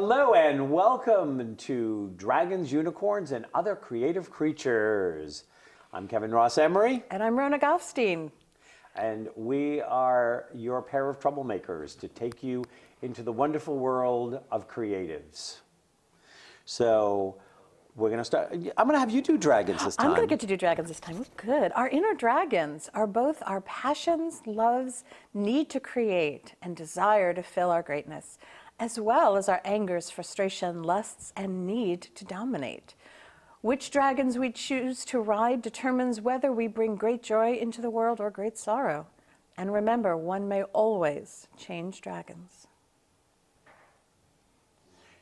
Hello and welcome to Dragons, Unicorns, and Other Creative Creatures. I'm Kevin Ross Emery. And I'm Rona Goffstein. And we are your pair of troublemakers to take you into the wonderful world of creatives. So we're going to start. I'm going to have you do dragons this time. I'm going to get to do dragons this time. Good. Our inner dragons are both our passions, loves, need to create, and desire to fill our greatness, as well as our angers, frustration, lusts, and need to dominate. Which dragons we choose to ride determines whether we bring great joy into the world or great sorrow. And remember, one may always change dragons.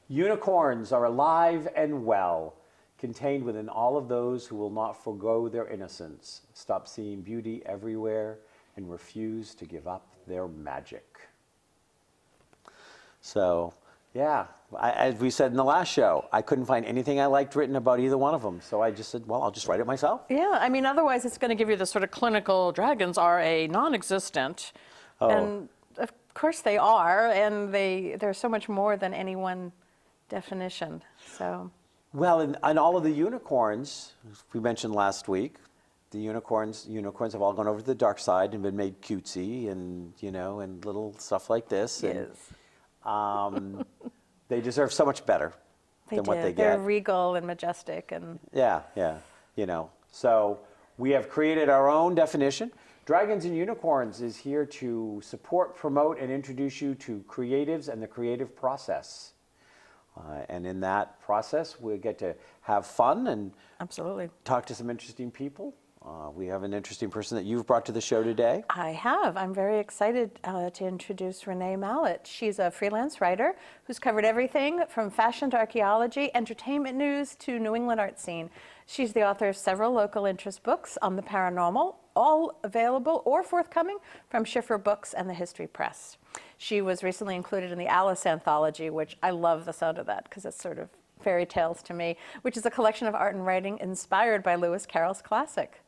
Unicorns are alive and well, contained within all of those who will not forgo their innocence, stop seeing beauty everywhere, and refuse to give up their magic. So, yeah, as we said in the last show, I couldn't find anything I liked written about either one of them. So I just said, well, I'll just write it myself. Yeah, I mean, otherwise it's going to give you the sort of clinical dragons are a non-existent. Oh. And of course they are, and they're so much more than any one definition. So. Well, and all of the unicorns, we mentioned last week, the unicorns have all gone over to the dark side and been made cutesy and, you know, and little stuff like this. Yes. And, they deserve so much better than what they get. They're regal and majestic. And yeah, you know. So we have created our own definition. Dragons and Unicorns is here to support, promote, and introduce you to creatives and the creative process. And in that process, we get to have fun and absolutely talk to some interesting people. We have an interesting person that you've brought to the show today. I have. I'm very excited to introduce Renee Mallett. She's a freelance writer who's covered everything from fashion to archaeology, entertainment news to New England art scene. She's the author of several local interest books on the paranormal, all available or forthcoming from Schiffer Books and the History Press. She was recently included in the Alice anthology, which I love the sound of that because it's sort of fairy tales to me, which is a collection of art and writing inspired by Lewis Carroll's classic.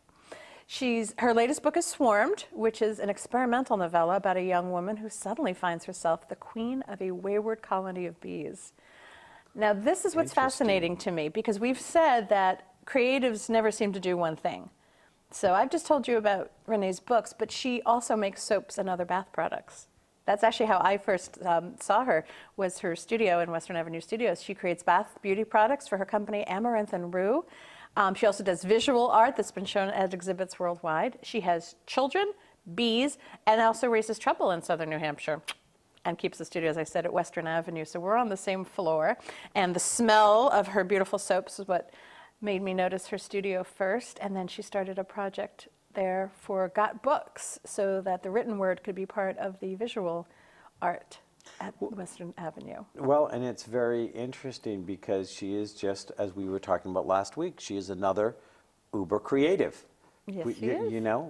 Her latest book is Swarmed, which is an experimental novella about a young woman who suddenly finds herself the queen of a wayward colony of bees. Now, this is what's fascinating to me, because we've said that creatives never seem to do one thing. So I've just told you about Renee's books, but she also makes soaps and other bath products. That's actually how I first saw her, was her studio in Western Avenue Studios. She creates bath beauty products for her company, Amaranth and Rue. She also does visual art that's been shown at exhibits worldwide. She has children, bees, and also raises trouble in southern New Hampshire and keeps the studio, as I said, at Western Avenue. So we're on the same floor. And the smell of her beautiful soaps is what made me notice her studio first. And then she started a project there for Got Books so that the written word could be part of the visual art at Western Avenue. Well, and it's very interesting because she is, just as we were talking about last week, she is another uber creative. Yes, she is. You know,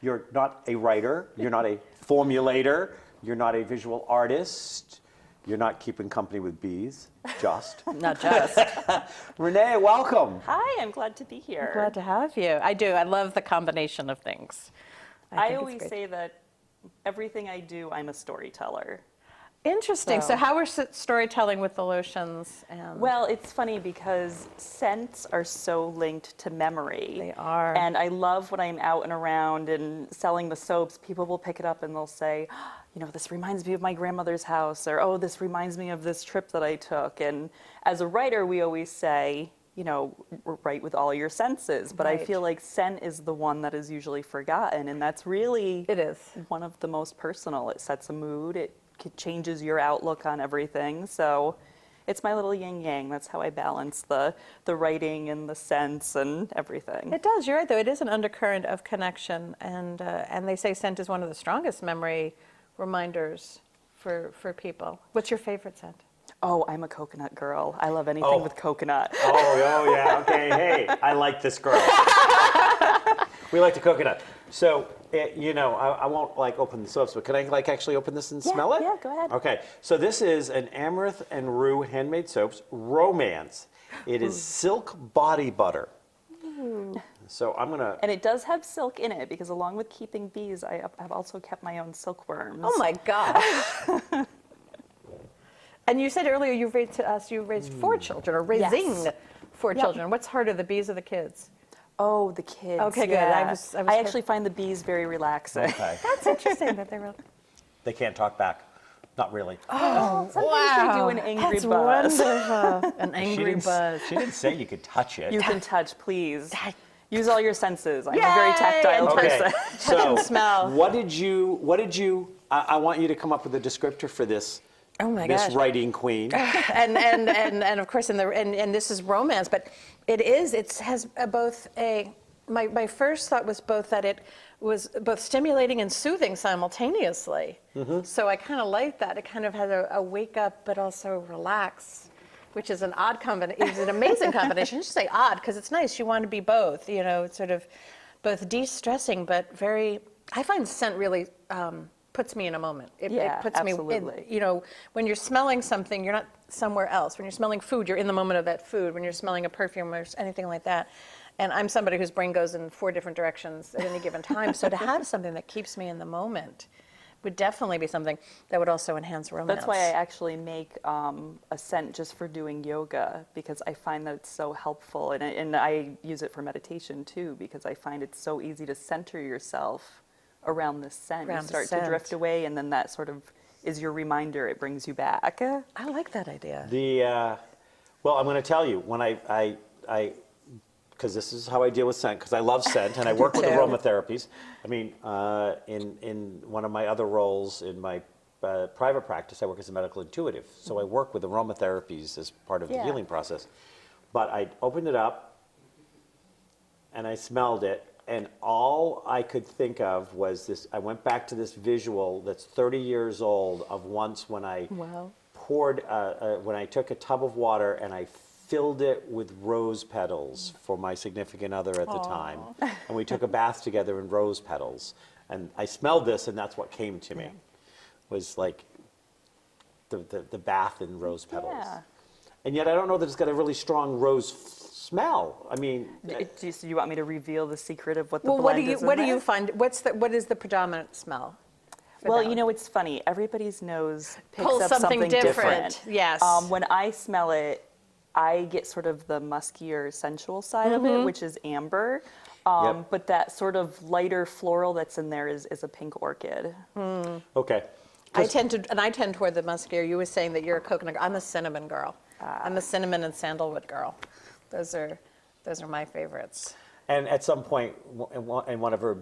you're not a writer, you're not a formulator, you're not a visual artist, you're not keeping company with bees, just. Not just. Renee, welcome. Hi, I'm glad to be here. I'm glad to have you. I do. I love the combination of things. I always say that everything I do, I'm a storyteller. Interesting. So how are storytelling with the lotions? Well, it's funny because scents are so linked to memory. They are. And I love when I'm out and around and selling the soaps, people will pick it up and they'll say, you know, this reminds me of my grandmother's house, or, oh, this reminds me of this trip that I took. And as a writer, we always say, you know, write with all your senses. But right. I feel like scent is the one that is usually forgotten. And that's really one of the most personal. It sets a mood. It changes your outlook on everything. So it's my little yin-yang. That's how I balance the writing and the scents and everything. It does. You're right, though. It is an undercurrent of connection. And they say scent is one of the strongest memory reminders for people. What's your favorite scent? Oh, I'm a coconut girl. I love anything with coconut. Oh, yeah. Okay, hey, I like this girl. We like the coconut. So, you know, I won't like open the soaps, but can I like actually open this and smell it? Yeah, go ahead. Okay, so this is an Amaranth and Rue handmade soaps, Romance. It is silk body butter. So I'm gonna. And it does have silk in it because along with keeping bees, I have also kept my own silkworms. Oh my gosh. And you said earlier you raised to us, you raised 4 children, or raising Yes. 4 children. What's harder, the bees or the kids? Oh, the kids. Okay, good. Yeah. I was actually find the bees very relaxing. Okay. That's interesting that they were. They can't talk back. Not really. Oh, sometimes they do an angry That's buzz. wonderful. An angry buzz. She didn't say you could touch it. You can touch, please. Use all your senses. I'm a very tactile Okay, person. so smell. what did you, I want you to come up with a descriptor for this, Oh my this gosh. writing queen. and of course, and this is romance, but it has both my first thought was both that it was both stimulating and soothing simultaneously. So I kind of like that. It kind of has a wake up, but also relax, which is an odd combination. It's an amazing combination. I should say odd because it's nice. You want to be both, it's sort of both de-stressing, but very, I find scent really puts me in a moment. It puts absolutely. me in, when you're smelling something, you're not somewhere else. When you're smelling food, you're in the moment of that food. When you're smelling a perfume or anything like that. And I'm somebody whose brain goes in 4 different directions at any given time. So to have something that keeps me in the moment would definitely be something that would also enhance romance. That's why I actually make a scent just for doing yoga, because I find that it's so helpful. And I use it for meditation too, because I find it's so easy to center yourself around this scent. Around You the start to scent. drift away, and then that sort of is your reminder. It brings you back. I like that idea. Well, I'm going to tell you, when I because this is how I deal with scent, because I love scent, and I work with too. aromatherapies. I mean, in one of my other roles in my private practice, I work as a medical intuitive. So I work with aromatherapies as part of the healing process. But I opened it up, and I smelled it, and all I could think of was this. I went back to this visual that's 30 years old of once when I poured, when I took a tub of water and I filled it with rose petals for my significant other at the time. And we took a bath together in rose petals. And I smelled this, and that's what came to me, was like the bath in rose petals. Yeah. And yet I don't know that it's got a really strong rose smell. I mean, Do you want me to reveal the secret of what the Well, blend is? what do you find? What is the predominant smell? for Well, that one? it's funny. Everybody's nose picks Pulls up something different. Yes. When I smell it, I get sort of the muskier, sensual side of it, which is amber. Yep. But that sort of lighter floral that's in there is a pink orchid. okay. I tend toward the muskier. You were saying that you're a coconut girl. I'm a cinnamon girl. I'm a cinnamon and sandalwood girl. Those are my favorites. And at some point in one of her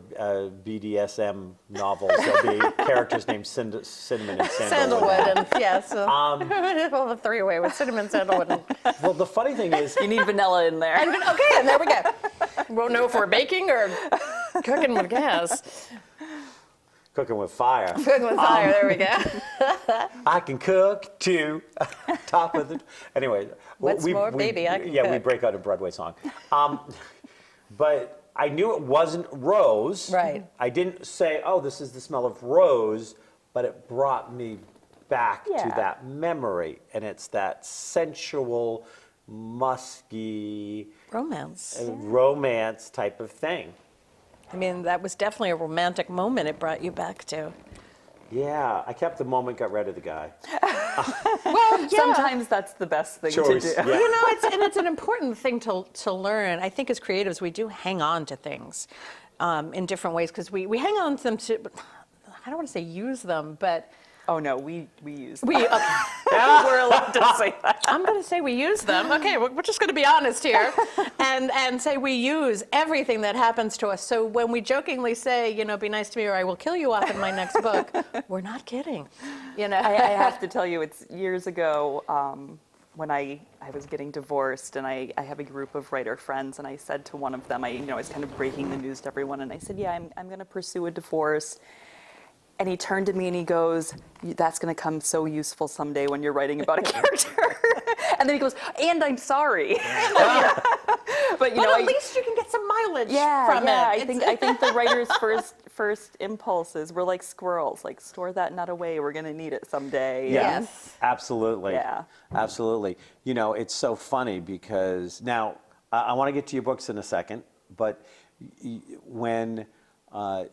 BDSM novels, there'll be characters named Cinnamon and Sandalwood. Sandalwood and yes, well, the 3-way with cinnamon, sandalwood, and Well, the funny thing is, You need vanilla in there. okay, and there we go. Won't know if we're baking or cooking with gas. cooking with fire. Cooking with fire. There we go. I can cook too. Top of the. Anyway. What's more, baby, I can Yeah, we cook. break out a Broadway song. But I knew it wasn't rose. Right. I didn't say, oh, this is the smell of rose, but it brought me back to Yeah. that memory. And it's that sensual, musky, Romance. romance type of thing. I mean, that was definitely a romantic moment it brought you back to. Yeah, I kept the moment, got rid of the guy. Well, yeah. Sometimes that's the best thing Choice, to do. yeah. It's an important thing to learn. I think as creatives, we do hang on to things in different ways because we hang on to them to, I don't want to say use them, but Oh no, we use. we, okay. We're allowed to say that. I'm going to say we use them. Okay, we're just going to be honest here and say we use everything that happens to us. So when we jokingly say, be nice to me or I will kill you off in my next book, we're not kidding. I have to tell you, it's years ago when I was getting divorced, and I have a group of writer friends, and I said to one of them, I was kind of breaking the news to everyone, and I said, yeah, I'm going to pursue a divorce. And he turned to me and he goes, that's going to come so useful someday when you're writing about a character. And then he goes, and I'm sorry. But at least you can get some mileage from it. I think the writer's first impulses were like squirrels, like store that nut away. We're going to need it someday. Yeah, Yes. absolutely. Yeah. Absolutely. It's so funny because now I want to get to your books in a second, but when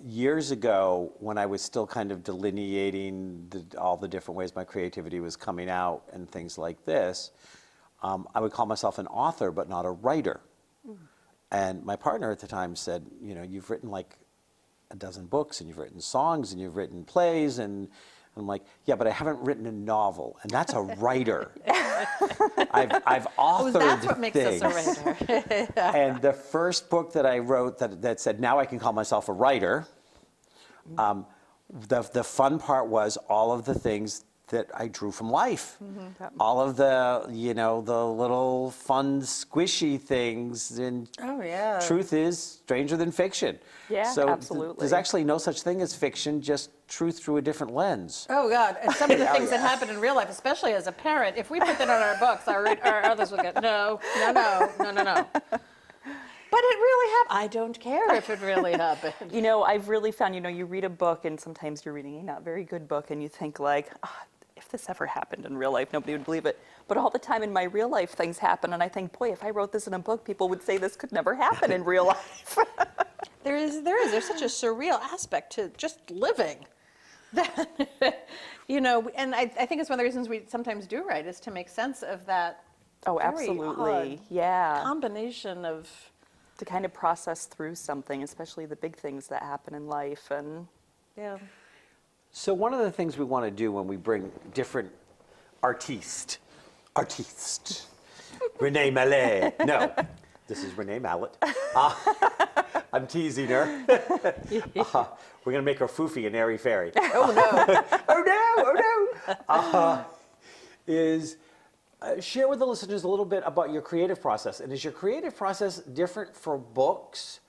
years ago, when I was still kind of delineating all the different ways my creativity was coming out and things like this, I would call myself an author, but not a writer. And my partner at the time said, you know, you've written like a dozen books, and you've written songs, and you've written plays, and I'm like, yeah, but I haven't written a novel, and that's a writer. I've authored that's what makes things. us a writer. And the first book that I wrote that said, now I can call myself a writer, the fun part was all of the things that I drew from life. All of the, you know, the little fun, squishy things. And Oh, yeah. truth is stranger than fiction. Yeah, so absolutely. There's actually no such thing as fiction, just truth through a different lens. Oh, God. And some of the things that happen in real life, especially as a parent, if we put that on our books, our others will go, no. But it really happened. I don't care if it really happened. You know, I've really found, you know, you read a book and sometimes you're reading a not very good book and you think like, if this ever happened in real life, nobody would believe it. But all the time in my real life, things happen. And I think, boy, if I wrote this in a book, people would say this could never happen in real life. There's such a surreal aspect to just living. That, you know, and I think it's one of the reasons we sometimes do write is to make sense of that. Oh, very absolutely. odd Yeah. combination of. To kind of process through something, especially the big things that happen in life. And Yeah. So one of the things we want to do when we bring different artistes, Renee Mallett. No, this is Renee Mallett. I'm teasing her. We're going to make her foofy and airy fairy. Oh, no. Oh no, is share with the listeners a little bit about your creative process. And is your creative process different for books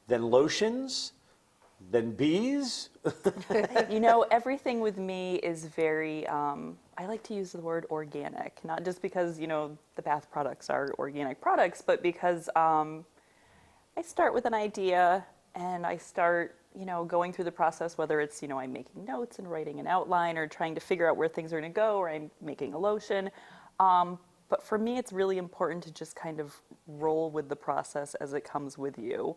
than lotions, than bees? you know, everything with me is very, I like to use the word organic, not just because, you know, the bath products are organic products, but because I start with an idea and I start, you know, going through the process, whether it's, you know, I'm making notes and writing an outline or trying to figure out where things are going to go, or I'm making a lotion. But for me, it's really important to just kind of roll with the process as it comes with you.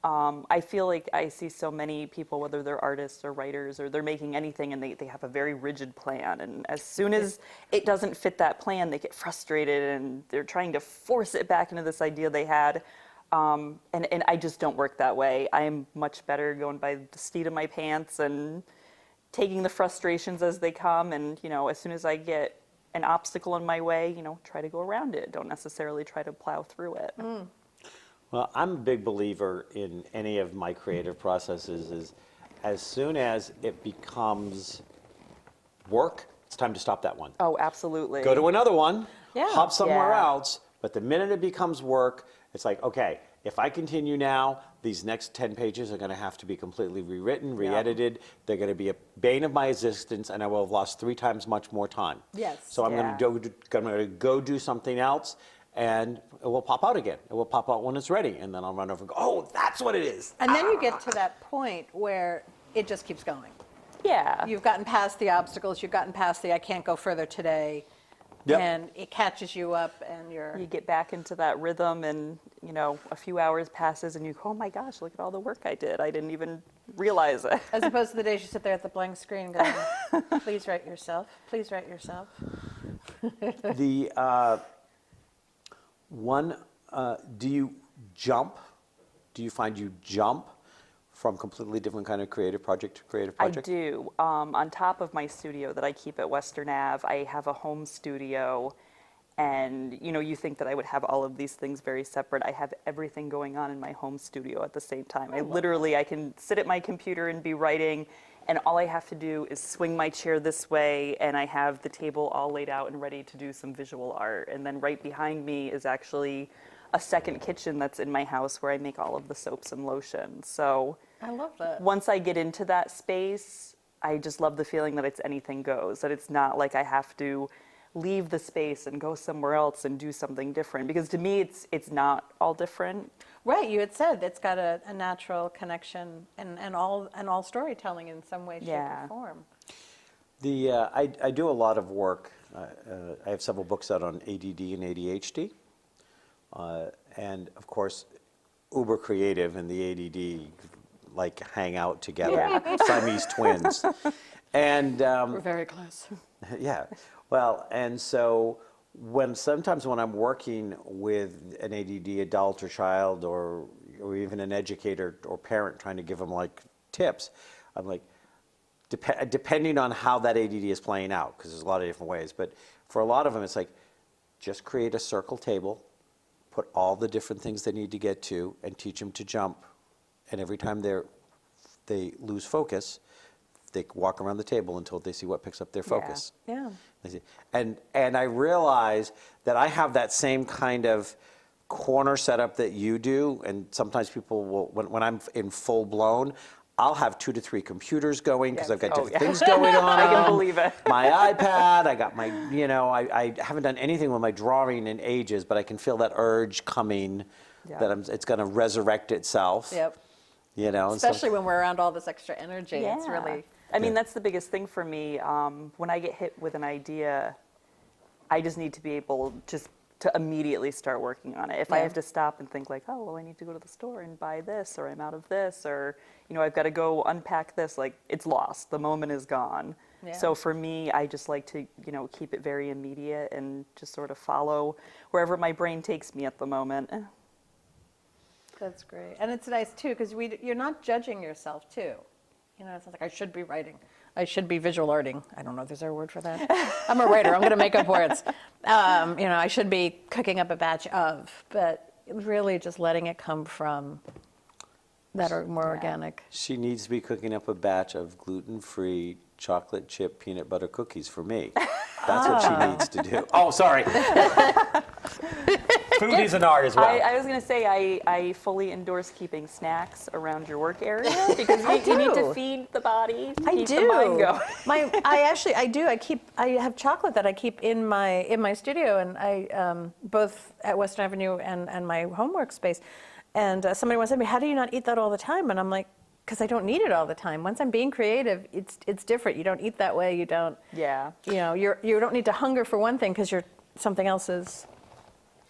I feel like I see so many people, whether they're artists or writers or they're making anything, and they have a very rigid plan. And as soon as it doesn't fit that plan, they get frustrated and they're trying to force it back into this idea they had. And I just don't work that way. I'm much better going by the seat of my pants and taking the frustrations as they come. And, you know, as soon as I get an obstacle in my way, you know, try to go around it. Don't necessarily try to plow through it. Well, I'm a big believer in any of my creative processes is as soon as it becomes work, it's time to stop that one. Oh, absolutely. Go to another one, Yeah. hop somewhere Yeah. else, but the minute it becomes work, it's like, okay, if I continue now, these next 10 pages are going to have to be completely rewritten, re-edited. They're going to be a bane of my existence, and I will have lost 3 times much more time. Yes. So I'm Yeah. going to go do something else, and it will pop out again. It will pop out when it's ready, and then I'll run over and go, oh, that's what it is. And then you get to that point where it just keeps going. Yeah. You've gotten past the obstacles, you've gotten past the I can't go further today, Yep. and it catches you up and you're. You get back into that rhythm and, you know, a few hours passes and you go, oh my gosh, look at all the work I did. I didn't even realize it. As opposed to the days you sit there at the blank screen going, please write yourself, please write yourself. The do you jump? Do you find you jump from completely different kind of creative project to creative project? I do. On top of my studio that I keep at Western Ave, I have a home studio. And, you know, you think that I would have all of these things very separate. I have everything going on in my home studio at the same time. I can sit at my computer and be writing, and all I have to do is swing my chair this way, and I have the table all laid out and ready to do some visual art. And then right behind me is actually a second kitchen that's in my house where I make all of the soaps and lotions. So I love that. once I get into that space, I just love the feeling that it's anything goes, that it's not like I have to leave the space and go somewhere else and do something different. Because to me, it's not all different. Right, you had said it's got a natural connection and all storytelling in some way, shape, Yeah. or form. I do a lot of work. I have several books out on ADD and ADHD. And of course, uber creative in the ADD, like hang out together, Siamese twins. And We're very close. yeah, well, and so sometimes when I'm working with an ADD adult or child or even an educator or parent trying to give them like tips, I'm like, depending on how that ADD is playing out, because there's a lot of different ways, but for a lot of them, it's like, just create a circle table, put all the different things they need to get to, and teach them to jump. And every time they lose focus, they walk around the table until they see what picks up their focus. Yeah. And I realize that I have that same kind of corner setup that you do, and sometimes people will, when I'm in full blown, I'll have 2 to 3 computers going because I've got different things going on. I can believe it. My iPad, I got my, I haven't done anything with my drawing in ages, but I can feel that urge coming that it's going to resurrect itself. Yep. And Especially when we're around all this extra energy. Yeah. It's really... I mean, that's the biggest thing for me. When I get hit with an idea, I just need to be able just to immediately start working on it. If I have to stop and think like, oh, well, I need to go to the store and buy this, or I'm out of this, or, I've got to go unpack this, like, it's lost. The moment is gone. Yeah. So for me, I just like to, keep it very immediate and just sort of follow wherever my brain takes me at the moment. That's great. And it's nice, too, because you're not judging yourself, too. It's not like I should be writing. I should be visual arting. I don't know if there's a word for that. I'm a writer. I'm going to make up words. I should be cooking up a batch of, but really just letting it come from that are more organic. She needs to be cooking up a batch of gluten-free chocolate chip peanut butter cookies for me. That's what she needs to do. Oh, sorry. Food is an art as well. I was going to say, I fully endorse keeping snacks around your work area because you need to feed the body, keep the mind going. I do. I have chocolate that I keep in my studio, and I both at Western Avenue and my home workspace. And somebody once said to me, "How do you not eat that all the time?" And I'm like, because I don't need it all the time. Once I'm being creative, it's different. You don't eat that way. You don't. Yeah. You don't need to hunger for one thing because something else is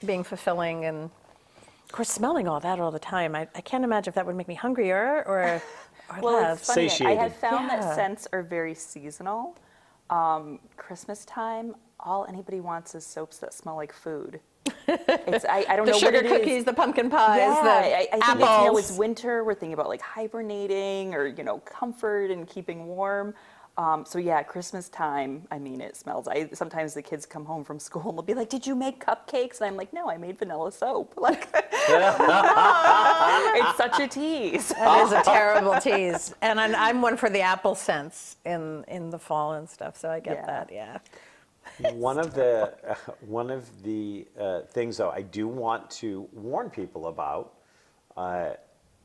being fulfilling, and of course smelling all that all the time. I can't imagine if that would make me hungrier or well, less. it's funny. Satiated. I have found that scents are very seasonal. Christmas time, all anybody wants is soaps that smell like food. I don't know the sugar what it cookies, is. the pumpkin pies, I think apples. it's winter. We're thinking about like hibernating or comfort and keeping warm. So yeah, Christmas time. I mean, it smells. Sometimes the kids come home from school and they'll be like, "Did you make cupcakes?" And I'm like, "No, I made vanilla soap." Like, it's such a tease. That is a terrible tease. And I'm one for the apple scents in the fall and stuff. So I get that. Yeah. One of the things, though, I do want to warn people about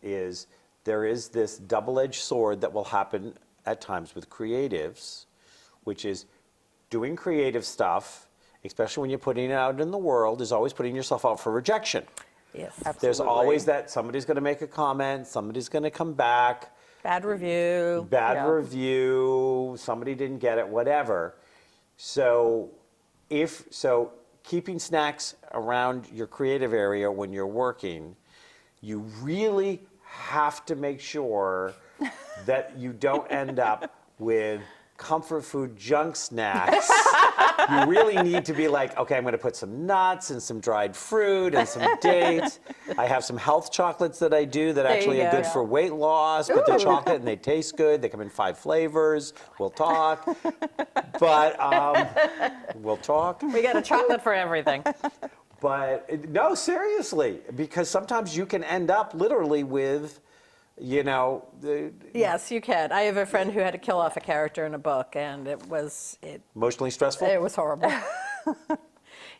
is there is this double-edged sword that will happen at times with creatives, which is doing creative stuff, especially when you're putting it out in the world, is always putting yourself out for rejection. Yes. Absolutely. There's always that somebody's going to make a comment, somebody's going to come back. Bad review. Review, somebody didn't get it, whatever. So keeping snacks around your creative area when you're working, you really have to make sure that you don't end up with comfort food junk snacks. You really need to be like, okay, I'm going to put some nuts and some dried fruit and some dates. I have some health chocolates that I do that actually are good for weight loss, but they're chocolate and they taste good. They come in 5 flavors. We'll talk. But we'll talk. We got a chocolate for everything. But no, seriously, because sometimes you can end up literally with, Yes, you can. I have a friend who had to kill off a character in a book, and it was emotionally stressful. It was horrible.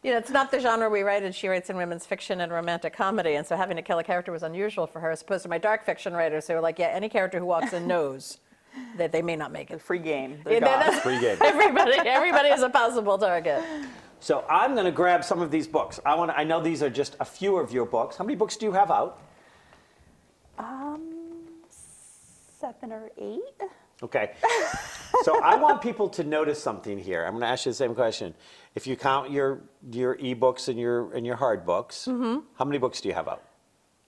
It's not the genre we write, and she writes in women's fiction and romantic comedy, and so having to kill a character was unusual for her, as opposed to my dark fiction writers who were like, any character who walks in knows that they may not make it. Free game. Free game. Everybody is a possible target. So I'm going to grab some of these books. I know these are just a few of your books. How many books do you have out? 7 or 8. Okay. So I want people to notice something here. I'm going to ask you the same question. If you count your e-books and your hard books, how many books do you have out?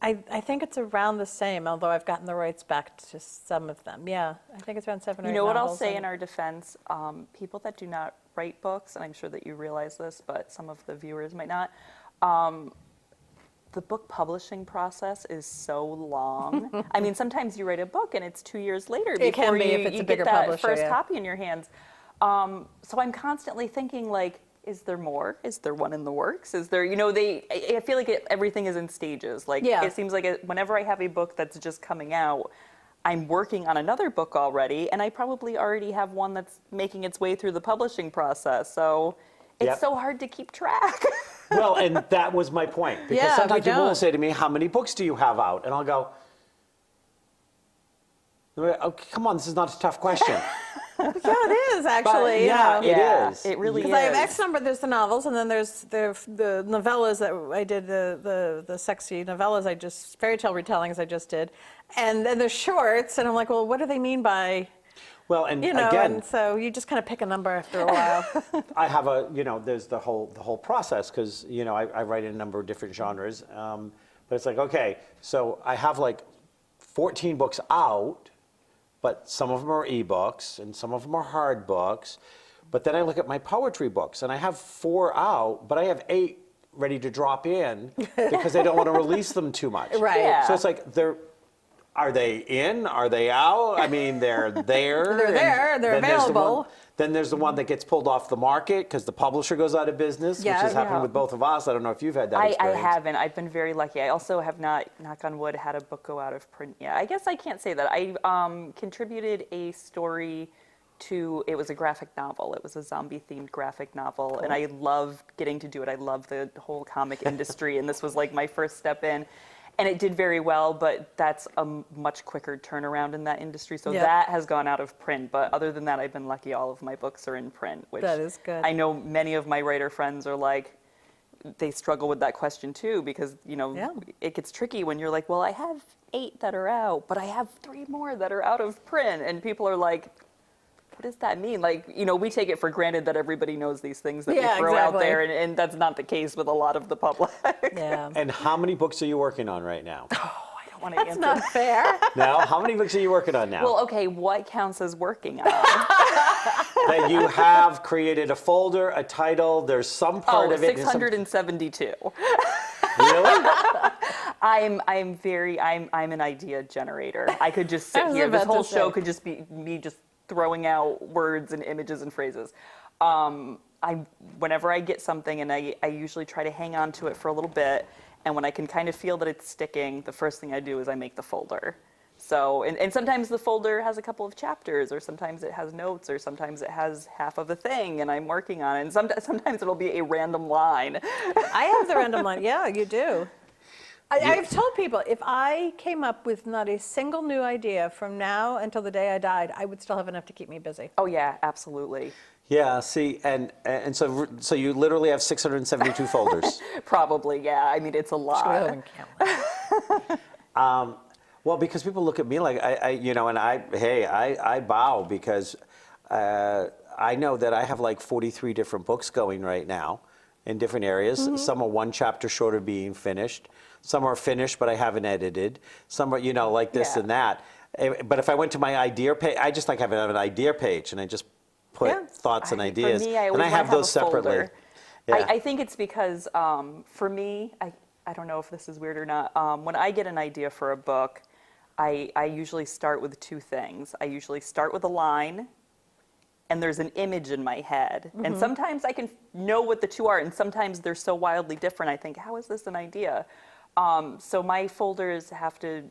I think it's around the same, although I've gotten the rights back to some of them. Yeah, I think it's around 7 or 8 You know what I'll novels, say and- in our defense? People that do not write books, and I'm sure that you realize this, but some of the viewers might not. The book publishing process is so long. I mean, sometimes you write a book and it's 2 years later It can before be you, if it's you a get bigger that publisher, first yeah. copy in your hands. So I'm constantly thinking, like, is there more? Is there one in the works? Is there, I feel like everything is in stages. Like, Yeah. it seems like whenever I have a book that's just coming out, I'm working on another book already, and I probably already have one that's making its way through the publishing process. So it's Yep. so hard to keep track. Well, and that was my point. Because Yeah, we sometimes people will don't. say to me, how many books do you have out? And I'll go, okay, come on, this is not a tough question. Yeah, it is actually. yeah, you know. it is. It really is. Because I have X number, there's the novels, and then there's the novellas that I did, the sexy novellas I just, fairy tale retellings I just did. And then there's shorts, and I'm like, well, what do they mean by, Well, and and again, so you just kind of pick a number after a while. I have there's the whole process because, I write in a number of different genres. But it's like, okay, so I have like 14 books out, but some of them are ebooks and some of them are hard books. But then I look at my poetry books and I have 4 out, but I have 8 ready to drop in because I don't want to release them too much. Right. Yeah. So it's like are they in? Are they out? I mean, they're there. They're and there, they're then there's the available. one- Then there's the one that gets pulled off the market because the publisher goes out of business, which Yeah, has happened yeah. with both of us. I don't know if you've had that I experience. haven't. I've been very lucky. I also have not, knock on wood, had a book go out of print yet. I guess I can't say that. I contributed a story to, it was a graphic novel. It was a zombie-themed graphic novel, and I love getting to do it. I love the whole comic industry, and this was like my first step in. And it did very well, but that's a much quicker turnaround in that industry. So Yeah. that has gone out of print. But other than that, I've been lucky. All of my books are in print, which That is good. I know many of my writer friends are like, they struggle with that question too, because, Yeah. it gets tricky when you're like, well, I have 8 that are out, but I have 3 more that are out of print. And people are like, what does that mean? Like, we take it for granted that everybody knows these things that Yeah, we throw out exactly. there, and that's not the case with a lot of the public. Yeah. And how many books are you working on right now? Oh, I don't want to That's answer. not fair. Now, how many books are you working on now? Well, okay, what counts as working on? That you have created a folder, a title, there's some part Oh, of it. 672. Really? I'm an idea generator. I could just sit I was here. This about to whole show say. could just be me just throwing out words and images and phrases. Whenever I get something, and I usually try to hang on to it for a little bit, and when I can kind of feel that it's sticking, the first thing I do is I make the folder. So, and sometimes the folder has a couple of chapters, or sometimes it has notes, or sometimes it has half of a thing, and I'm working on it. And sometimes it'll be a random line. I have the random line. Yeah, you do. I've told people if I came up with not a single new idea from now until the day I died, I would still have enough to keep me busy. Oh yeah, absolutely. Yeah, see, and so you literally have 672 folders. Probably, yeah. I mean, it's a Just go ahead lot. and count them. Well, because people look at me like I bow because I know that I have like 43 different books going right now in different areas. Mm-hmm. Some are one chapter short of being finished. Some are finished, but I haven't edited. Some are, like this Yeah. and that. But if I went to my idea page, I just like have an idea page, and I just put Yeah. thoughts and For ideas, me, I and always I wanna have those a folder. separately. Yeah. I think it's because for me, I don't know if this is weird or not. When I get an idea for a book, I usually start with 2 things. I usually start with a line, and there's an image in my head. Mm-hmm. And sometimes I can know what the 2 are, and sometimes they're so wildly different. I think, how is this an idea? So my folders have to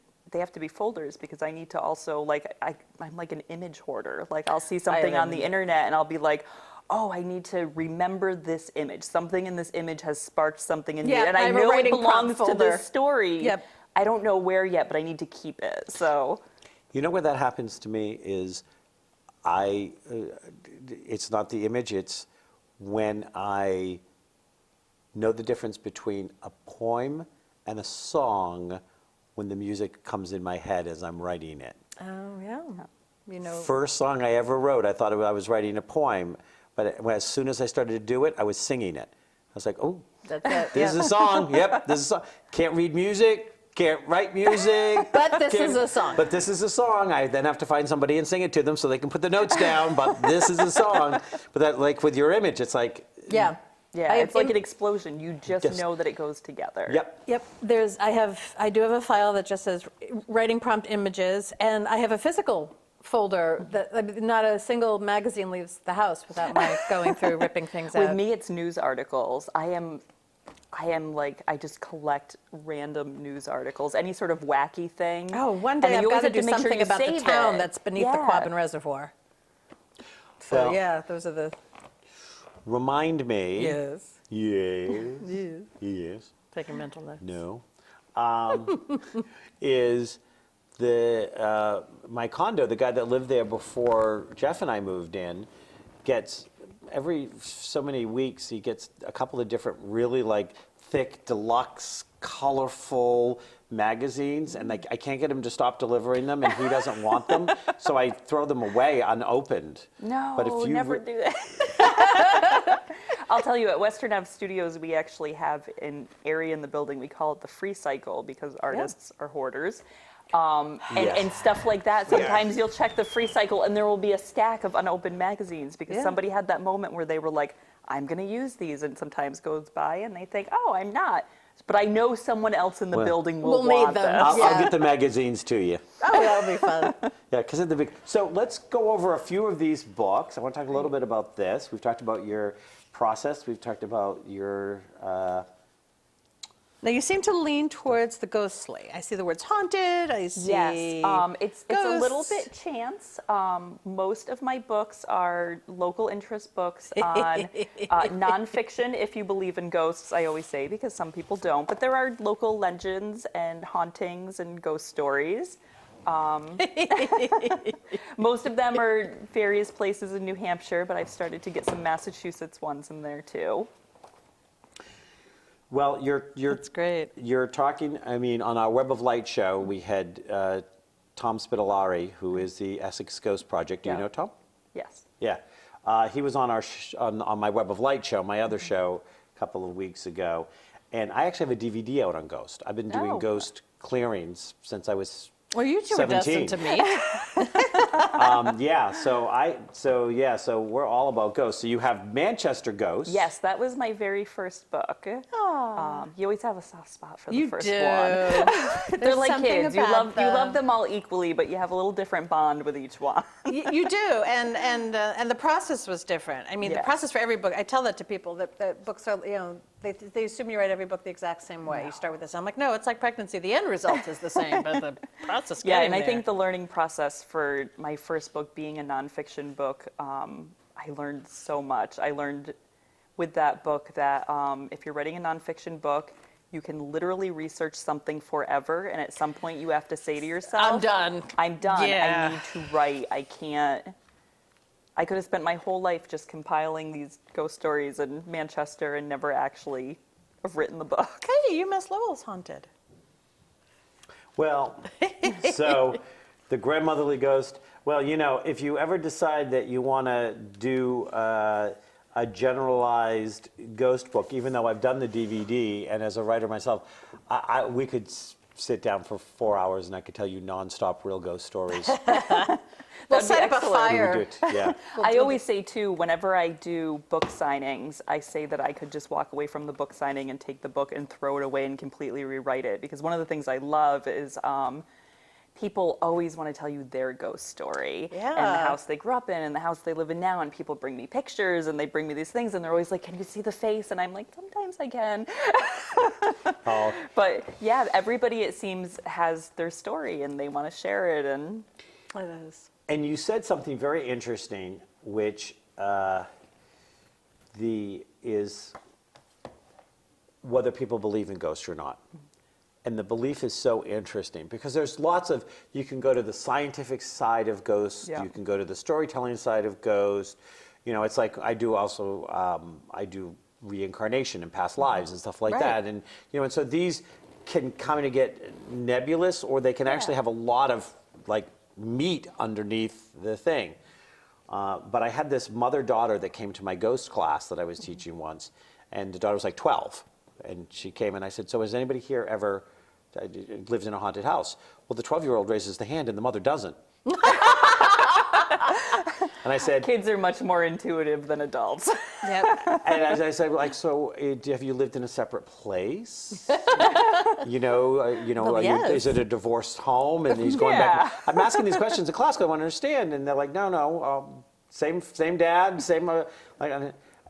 be folders because I need to also, I'm like an image hoarder. Like, I'll see something on the internet and I'll be like, oh, I need to remember this image. Something in this image has sparked something in me. Yeah, And I I have a know it writing prompt belongs to folder. this story. Yep. I don't know where yet, but I need to keep it. So, You know where that happens to me is it's not the image, it's when I know the difference between a poem and a song when the music comes in my head as I'm writing it. Oh, yeah. First song I ever wrote, I thought I was writing a poem, but as soon as I started to do it, I was singing it. I was like, oh, That's it. this is a song. Yep, this is a song. Can't read music. can't write music. But this is a song. But this is a song. I then have to find somebody and sing it to them so they can put the notes down, but this is a song. But that, like with your image, it's like, Yeah. Yeah, it's like an explosion. You just Yes. know that it goes together. yep. Yep. I do have a file that just says writing prompt images, and I have a physical folder that I mean, not a single magazine leaves the house without my going through ripping things With out. me, it's news articles. I am like, I just collect random news articles, any sort of wacky thing. Oh, one And day then I've you got always to have do make sure something you about the save town it. that's beneath the Yeah. Quabbin Reservoir. So Well- yeah, those are the Remind me. yes. Yes. Yes. Yes. Taking mental notes. No. Is my condo, the guy that lived there before Jeff and I moved in, gets every so many weeks he gets a couple of different really like thick, deluxe, colorful magazines, and I can't get him to stop delivering them, and he doesn't want them, so I throw them away unopened. No, But if you never re- do that. I'll tell you, at Western Ave Studios, we actually have an area in the building, we call it the free cycle, because artists are hoarders. Yes. And stuff like that. Sometimes you'll check the free cycle and there will be a stack of unopened magazines because Yeah. somebody had that moment where they were like, I'm going to use these, and sometimes goes by and they think, oh, I'm not. But I know someone else in the Well- building will We'll need want them. this. I'll Yeah. get the magazines to you. Oh, that'll be fun. Yeah, because of the big. So let's go over a few of these books. I want to talk a little bit about this. We've talked about your process. We've talked about your. Now you seem to lean towards the ghostly. I see the words haunted. I see. Yes, it's a little ghosts. bit chance. Most of my books are local interest books on nonfiction, if you believe in ghosts, I always say, because some people don't. But there are local legends and hauntings and ghost stories. Most of them are various places in New Hampshire, but I've started to get some Massachusetts ones in there too. Well, you're That's great. You're talking. I mean, on our Web of Light show, we had Tom Spitaleri, who is the Essex Ghost Project. Do you Yeah. know Tom? Yes. Yeah, he was on our on my Web of Light show, my other show, a couple of weeks ago, and I actually have a DVD out on Ghost. I've been doing Oh. ghost clearings since I was. Well, you two are 17. destined to meet. So we're all about ghosts. So you have Manchester Ghosts. Yes, that was my very first book. You always have a soft spot for the You first do. one. They're There's like something kids. You about love them all equally, but you have a little different bond with each one. You do, and the process was different. I mean, the Yes. process for every book. I tell that to people that books are, they assume you write every book the exact same way. No. You start with this. I'm like, no, it's like pregnancy. The end result is the same, but the process. Yeah, getting and I there. think the learning process for my first book being a nonfiction book, I learned so much. I learned with that book that if you're writing a nonfiction book, you can literally research something forever, and at some point you have to say to yourself, I'm done. I'm done. Yeah. I need to write. I can't. I could have spent my whole life just compiling these ghost stories in Manchester and never actually have written the book. Hey, UMass Lowell's haunted. Well, so the grandmotherly ghost. Well, if you ever decide that you want to do a generalized ghost book, even though I've done the DVD, and as a writer myself, we could sit down for 4 hours and I could tell you nonstop real ghost stories. We'll That'd be set up a excellent. We would fire. do it, yeah. I always say, too, whenever I do book signings, I say that I could just walk away from the book signing and take the book and throw it away and completely rewrite it. Because one of the things I love is people always want to tell you their ghost story. And the Yeah. house they grew up in and the house they live in now. And people bring me pictures and they bring me these things. And they're always like, can you see the face? And I'm like, sometimes I can. Oh, But yeah, everybody, it seems, has their story and they want to share it. And It is. and you said something very interesting, which is whether people believe in ghosts or not. And the belief is so interesting because there's lots of, you can go to the scientific side of ghosts, Yeah. you can go to the storytelling side of ghosts. It's like I do reincarnation and past lives and stuff like Right. that. And, and so these can kind of get nebulous, or they can actually have a lot of like meat underneath the thing. But I had this mother-daughter that came to my ghost class that I was teaching once, and the daughter was like 12. And she came and I said, so has anybody here ever lives in a haunted house. Well, the 12-year-old raises the hand and the mother doesn't. And I said, Kids are much more intuitive than adults. Yep. and as I said, like, so have you lived in a separate place? Well, yes. Is it a divorced home? And he's going Yeah. back. I'm asking these questions in class because I want to understand. And they're like, no, same dad, same,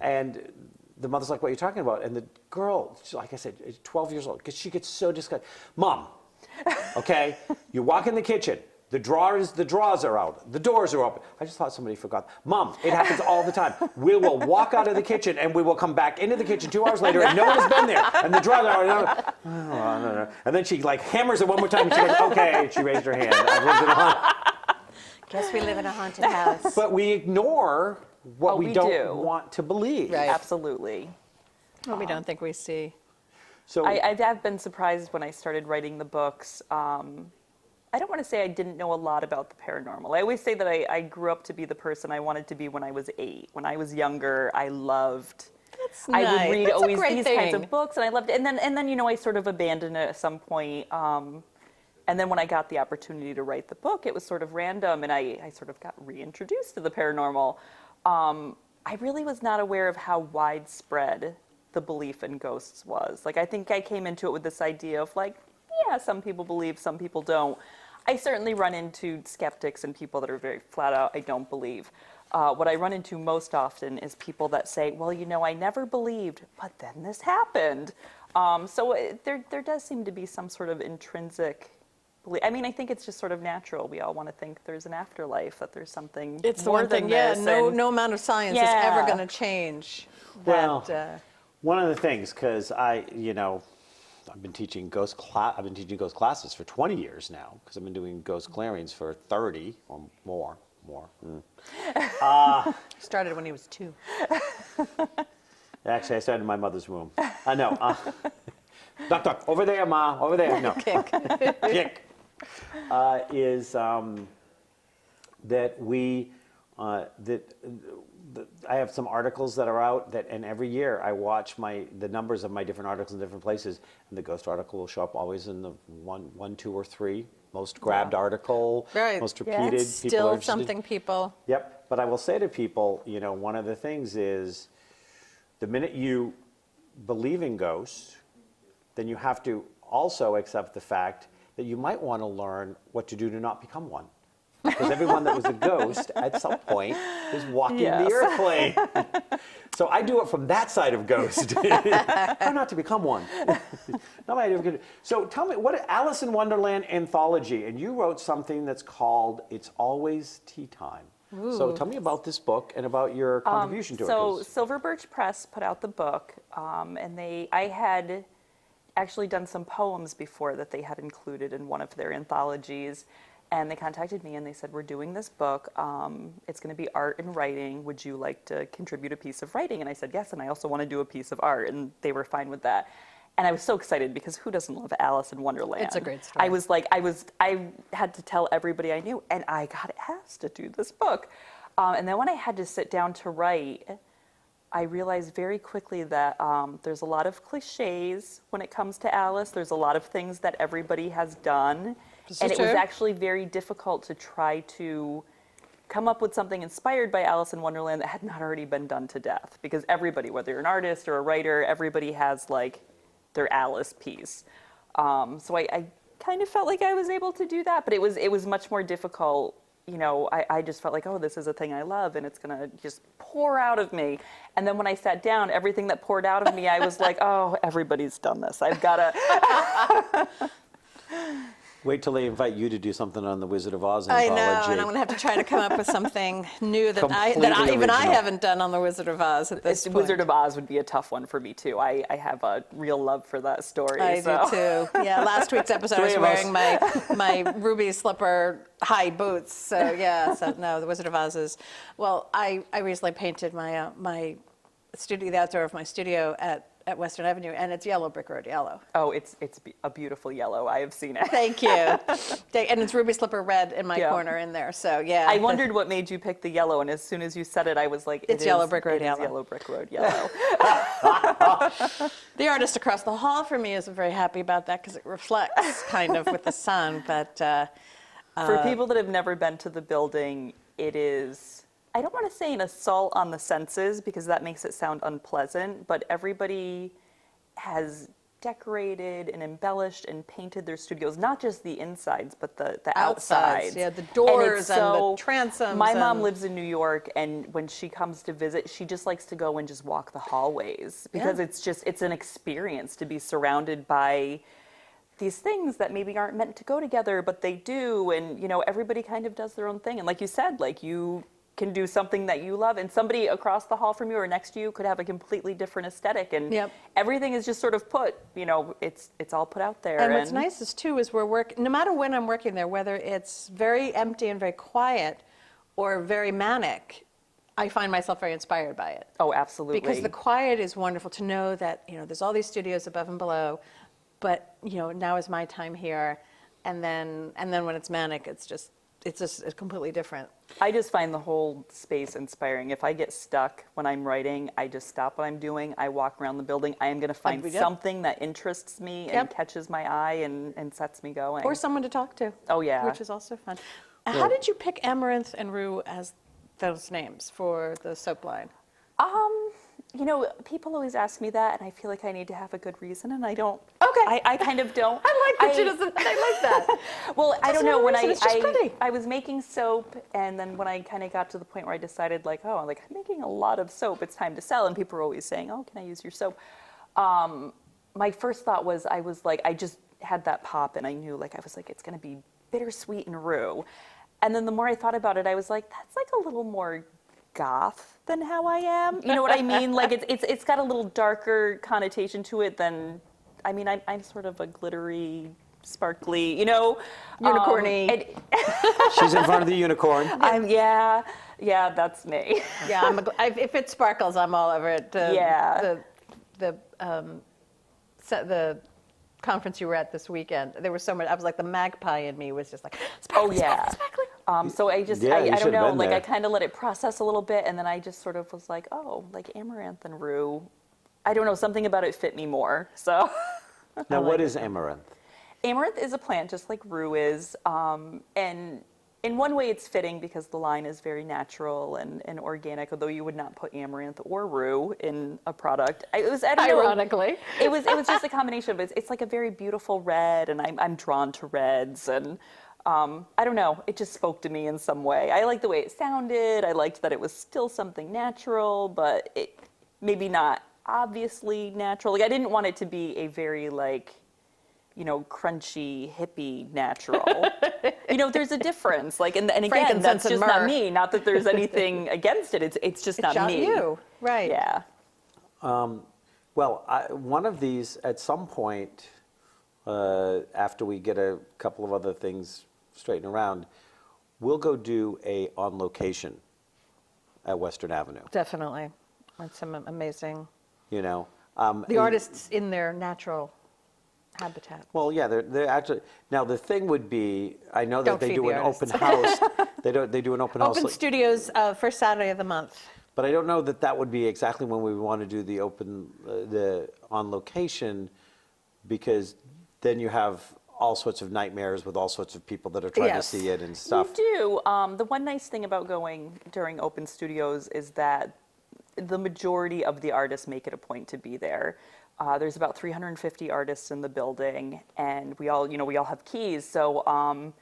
and the mother's like, what are you talking about? And the girl, like I said, is 12 years old, because she gets so disgusted. Mom, okay, you walk in the kitchen. The drawers are out. The doors are open. I just thought somebody forgot. Mom, it happens all the time. We will walk out of the kitchen and we will come back into the kitchen 2 hours later and no one has been there. And the drawers are out. No. And then she like hammers it one more time and she goes, okay, she raised her hand. I've lived in a haunted. Guess we live in a haunted house. But we ignore what we don't do. want to believe. Right. Absolutely. What we don't think we see. So I have been surprised when I started writing the books. I don't want to say I didn't know a lot about the paranormal. I always say that I grew up to be the person I wanted to be when I was 8. When I was younger, I loved. That's I nice. would read That's a always great these thing. kinds of books, and I loved it. And then I sort of abandoned it at some point. And then when I got the opportunity to write the book, it was sort of random, and I sort of got reintroduced to the paranormal. I really was not aware of how widespread the belief in ghosts was. Like, I think I came into it with this idea of like, yeah, some people believe, some people don't. I certainly run into skeptics and people that are very flat out, I don't believe. What I run into most often is people that say, well, I never believed, but then this happened. There does seem to be some sort of intrinsic belief. I mean, I think it's just sort of natural. We all want to think there's an afterlife, that there's something It's the more one thing, than yeah, this. no amount of science is ever Yeah. going to change Well, that. one of the things, because I've been teaching ghost classes for 20 years now, because I've been doing ghost clearings for 30 or more. Started when he was 2. Actually, I started in my mother's womb. I know. Duck, over there, Ma, over there. No. Kick. Kick. Is that we, I have some articles that are out and every year I watch the numbers of my different articles in different places, and the ghost article will show up always in the 1, 2, or 3 most grabbed article, Right. most Yeah, repeated. it's people are still interested. something people. Yep. But I will say to people, one of the things is the minute you believe in ghosts, then you have to also accept the fact that you might want to learn what to do to not become one. Because everyone that was a ghost at some point is walking Yes. the airplane. So I do it from that side of ghost. How not to become one. Not my idea of good. So tell me, what Alice in Wonderland anthology, and you wrote something that's called It's Always Tea Time. So tell me about this book and about your contribution to it. So 'cause- Silver Birch Press put out the book, and I had actually done some poems before that they had included in one of their anthologies. And they contacted me and they said, we're doing this book. It's going to be art and writing. Would you like to contribute a piece of writing? And I said, yes, and I also want to do a piece of art. And they were fine with that. And I was so excited because who doesn't love Alice in Wonderland? It's a great story. I had to tell everybody I knew, and I got asked to do this book. And then when I had to sit down to write, I realized very quickly that there's a lot of cliches when it comes to Alice. There's a lot of things that everybody has done. And it was actually very difficult to try to come up with something inspired by Alice in Wonderland that had not already been done to death. Because everybody, whether you're an artist or a writer, everybody has like their Alice piece. So I kind of felt like I was able to do that, but it was much more difficult. I just felt like, oh, this is a thing I love, and it's going to just pour out of me. And then when I sat down, everything that poured out of me, I was like, oh, everybody's done this. I've got to... Wait till they invite you to do something on the Wizard of Oz I anthology. know, and I'm going to have to try to come up with something new that Completely even I original. haven't done on the Wizard of Oz at this point. Wizard of Oz would be a tough one for me, too. I have a real love for that story. I so. do too. Yeah, last week's episode I was Three of us. wearing my ruby slipper high boots. So yeah, so no, the Wizard of Oz is. Well, I recently painted my my studio, the outdoor of my studio at Western Avenue, and it's yellow brick road yellow. Oh, it's a beautiful yellow. I have seen it. Thank you. And it's ruby slipper red in my Yeah. corner in there. So yeah. I wondered what made you pick the yellow, and as soon as you said it, I was like, It's yellow brick road yellow. Yellow brick road yellow. The artist across the hall from me isn't very happy about that because it reflects kind of with the sun. But For people that have never been to the building, it is, I don't want to say an assault on the senses because that makes it sound unpleasant, but everybody has decorated and embellished and painted their studios, not just the insides, but the outsides. Yeah, the doors and so, the transoms. My mom lives in New York, and when she comes to visit, she just likes to go and just walk the hallways because it's an experience to be surrounded by these things that maybe aren't meant to go together, but they do. And, everybody kind of does their own thing. And like you said, like you can do something that you love, and somebody across the hall from you or next to you could have a completely different aesthetic, and everything is just sort of put, it's all put out there. And what's nice is we're working, no matter when I'm working there, whether it's very empty and very quiet or very manic, I find myself very inspired by it. Oh, absolutely. Because the quiet is wonderful to know that, there's all these studios above and below, but, now is my time here. And then when it's manic, it's just completely different. I just find the whole space inspiring. If I get stuck when I'm writing, I just stop what I'm doing. I walk around the building. I am going to find something that interests me and catches my eye and sets me going. Or someone to talk to. Oh, yeah. Which is also fun. How did you pick Amaranth and Rue as those names for the soap line? People always ask me that, and I feel like I need to have a good reason, and I don't. Okay. I kind of don't. I like that she doesn't. I like that. Well, I don't know. When I was making soap, and then when I kind of got to the point where I decided, I'm making a lot of soap. It's time to sell, and people were always saying, "Oh, can I use your soap?" My first thought was, I just had that pop, and I knew, it's going to be bittersweet and Rue. And then the more I thought about it, I was like, that's a little more goth than how I am. You know what I mean? It's got a little darker connotation to it than, I'm sort of a glittery, sparkly, unicorny. She's in front of the unicorn. Yeah, that's me. Yeah, if it sparkles, I'm all over it. The conference you were at this weekend, there was so much. I was like, the magpie in me was just like, sparkly, sparkly. So I just, I don't know, I kind of let it process a little bit, and then I just sort of was like, Amaranth and Rue. I don't know, something about it fit me more, so. Now, what is amaranth? Amaranth is a plant just like Rue is, and in one way it's fitting because the line is very natural and organic, although you would not put amaranth or Rue in a product. It was, I don't know, ironically. It was just a combination of it. It's like a very beautiful red, and I'm drawn to reds, and I don't know, it just spoke to me in some way. I liked the way it sounded. I liked that it was still something natural, but it maybe not obviously natural. I didn't want it to be a very crunchy, hippie natural. There's a difference. And again, that's just not me. Not that there's anything against it. It's just not me. You, right? Yeah. Well, one of these at some point, after we get a couple of other things straightened around, we'll go do a on location at Western Avenue. Definitely, that's some amazing. The artists in their natural habitat. Well, yeah, they're actually. Now the thing would be, I know that they do an open house. They do an open house. Open studios first Saturday of the month. But I don't know that would be exactly when we want to do the the on location, because then you have all sorts of nightmares with all sorts of people that are trying to see it and stuff. You do. The one nice thing about going during open studios is that the majority of the artists make it a point to be there. There's about 350 artists in the building, and we all have keys. So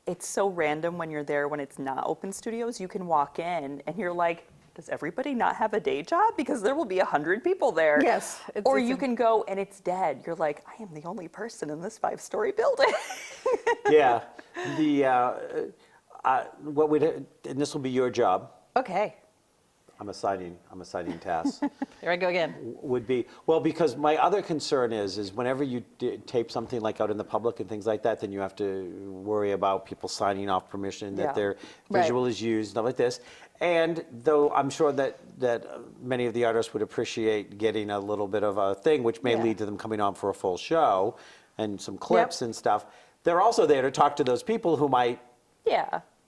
it's so random when you're there when it's not open studios. You can walk in and you're like, does everybody not have a day job? Because there will be 100 people there. Yes. Or you can go and it's dead. You're like, I am the only person in this 5-story building. Yeah. What we'd, and this will be your job. Okay. I'm assigning tasks. Here I go again. Would be, well, because my other concern is whenever you tape something like out in the public and things like that, then you have to worry about people signing off permission that their visual is used, stuff like this. And though I'm sure that many of the artists would appreciate getting a little bit of a thing, which may lead to them coming on for a full show and some clips and stuff, they're also there to talk to those people who might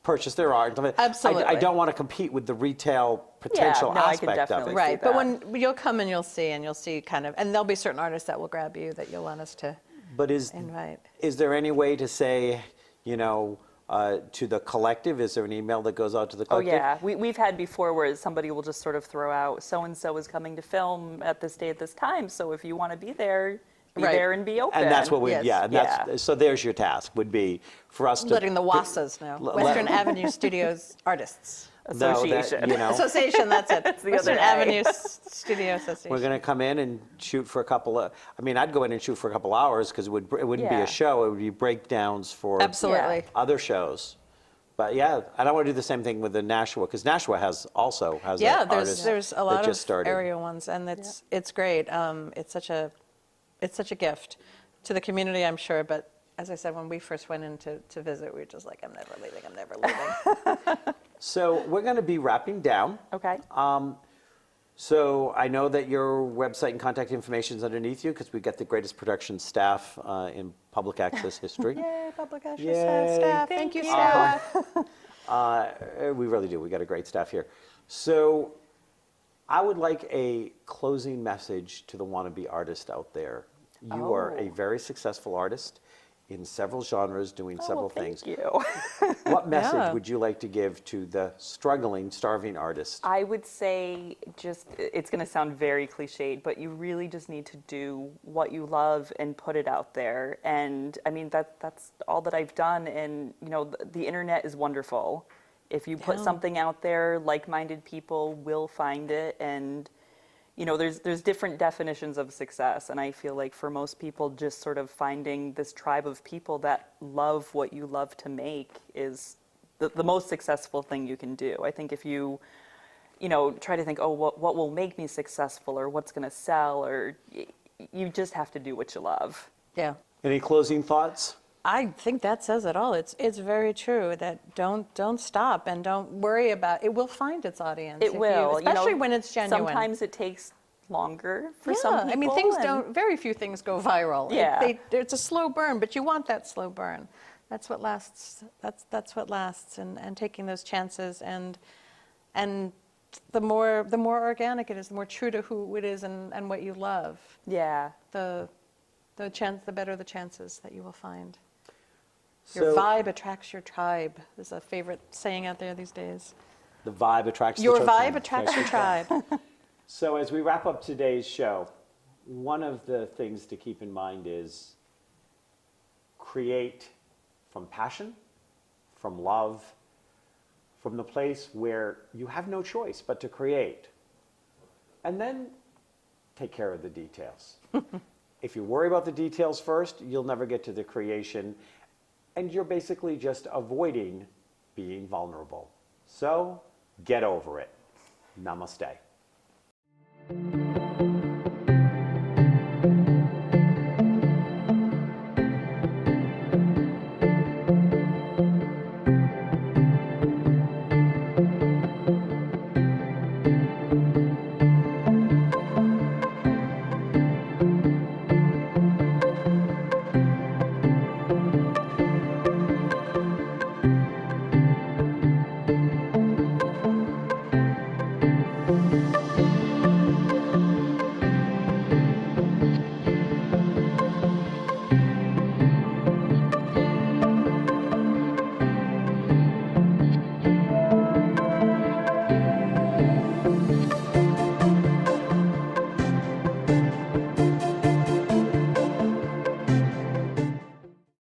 purchase their art. Absolutely. I don't want to compete with the retail potential no, I can aspect of definitely it. see Right, but that. when you'll come and you'll see kind of, and there'll be certain artists that will grab you that you'll want us to But invite. is there any way to say, to the collective? Is there an email that goes out to the Oh collective? yeah, we've had before where somebody will just sort of throw out, so and so is coming to film at this day at this time. So if you want to be there Right. there and be open. And that's what we, Yes. yeah, and that's, so there's your task, would be for us to. Letting the WASAs know, Western Avenue Studios Artists know that, Association. Association. That's it. That's the Western other A. Avenue Studio Association. We're going to come in and shoot for a couple of, I'd go in and shoot for a couple hours because it wouldn't be Yeah. a show, it would be breakdowns for Absolutely. other shows. But yeah, I don't want to do the same thing with the Nashua, because Nashua also has Yeah, an artist there's a that lot just of started. area ones, and it's great. It's such a gift to the community, I'm sure. But as I said, when we first went in to visit, we were just like, I'm never leaving. I'm never leaving. So we're going to be wrapping down. Okay. So I know that your website and contact information is underneath you because we get the greatest production staff in public access history. Yay, public access Yay. staff. Thank you, staff. We really do. We got a great staff here. So I would like a closing message to the wannabe artist out there. You are a very successful artist in several genres, doing several things. Thank you. What message Yeah. would you like to give to the struggling, starving artist? I would say it's going to sound very cliched, but you really just need to do what you love and put it out there. And that's all that I've done. And, the internet is wonderful. If you put Yeah. something out there, like-minded people will find it. And, there's different definitions of success. And I feel like for most people, just sort of finding this tribe of people that love what you love to make is the most successful thing you can do. I think if you, try to think, oh, what will make me successful or what's going to sell, or you just have to do what you love. Yeah. Any closing thoughts? I think that says it all. It's very true that don't stop and don't worry about it. Will find its audience. It will, especially when it's genuine. Sometimes it takes longer for some people. things and- don't. Very few things go viral. Yeah. It's a slow burn, but you want that slow burn. That's what lasts. That's what lasts. And taking those chances and the more organic it is, the more true to who it is and what you love. Yeah. The better the chances that you will find. So Your vibe attracts your tribe. There's a favorite saying out there these days. the vibe attracts Your the tribe. vibe attracts your tribe. So as we wrap up today's show, one of the things to keep in mind is create from passion, from love, from the place where you have no choice but to create. And then take care of the details. If you worry about the details first, you'll never get to the creation, and you're basically just avoiding being vulnerable. So get over it. Namaste.